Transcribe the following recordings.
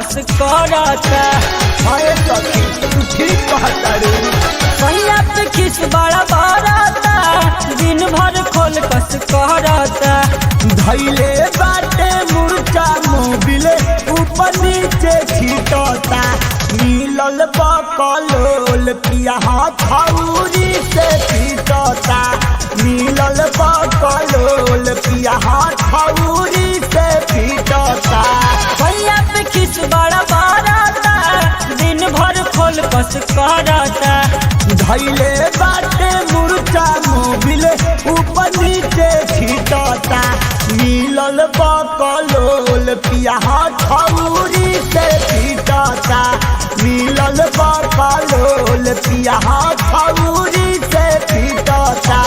कस करता। हाय सखी तू ठीक कहता रे। सैया पे किस बड़ा बरता, दिन भर खोल कस करता। धैले बाटे मुर्चा मोबिले ऊपर नीचे छीटता। मिलल बकलोल पिया हथौड़ी से पीटता। मिलल बकलोल पिया हथौड़ी से पीटता। सैया पे किस बड़ा बरता, दिन भर खोल कस करता। धैले बाटे मुर्चा मोबिले ऊपर नीचे छीटता। मिलल बकलोल पिया हथौड़ी से पीटता। मिलल बकलोल पिया हथौड़ी से पीटता।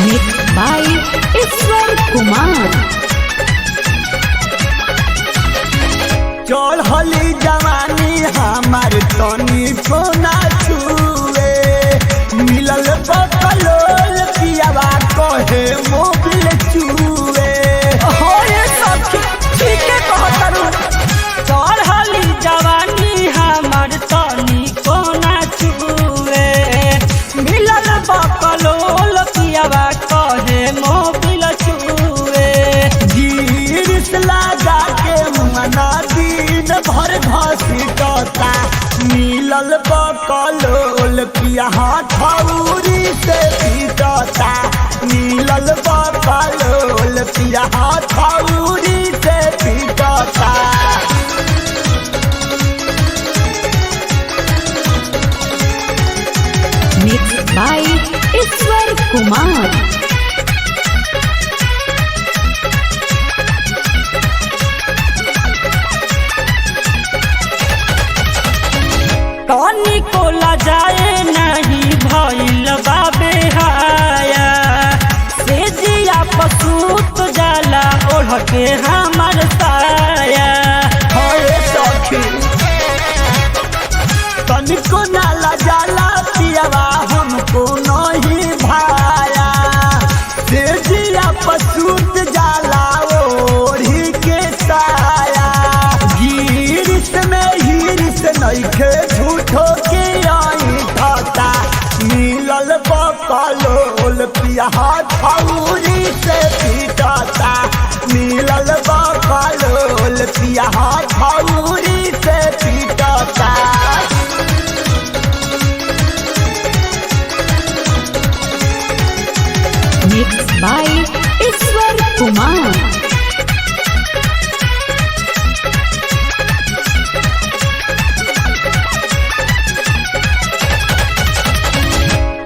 Mixed by ईश्वर कुमार। चढ़ली जवानी हमार तनी को ना छुए। मिलल बकलोल पियावा कहे मोबिल चुए। होए सखी ठीक कहतरू। चढ़ली जवानी हमार तनी को ना छुए। मिलल बकलोल पियावा कहे मोबिल चुए। गिरिस लगा के मना दिन भर घसीटता। मिलल बकलोल पिया हथौड़ी से पीटता। मिलल बकलोल पिया हथौड़ी से पीटता। Mixed by ईश्वर कुमार। कनी को लजाए नहीं भइल बाबे हाया। से जिया पसूत जाला ओढ़ के हमर साया। हाय सखी तनिको नाला जाला पियावा हमको नहीं भाया। से जिया पसूत जाला ओढ़ी के साया। गिरिस में हिरिस नइखे झूठो के आई ठता। मिलल बकलोल पिया हथौड़ी से पीटता। मिलल बकलोल पिया हथौड़ी से पीटता। Mixed by ईश्वर कुमार।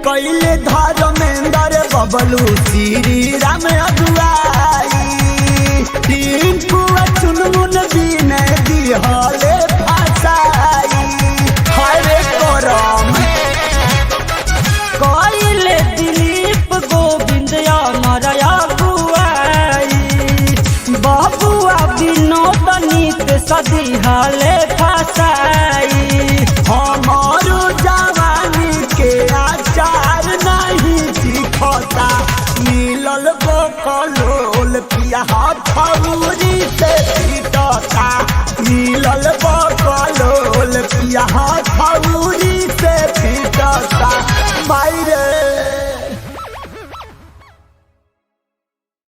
कैले धर्मेंद्र बबलू श्री राम अगुआई। टिंकू चुनमुन बिन दिहले फसाई। हरे करम कइले दिलीप गोविंद अमर अगुआई। बबुआ विनोद नीत सदिहले फसाई। हमारो जवानी के आचार नहीं दिखता। मिलल बकलोल पिया हथौड़ी से पीटता। मिलल बकलोल पिया हथौड़ी से पीटता। मायरे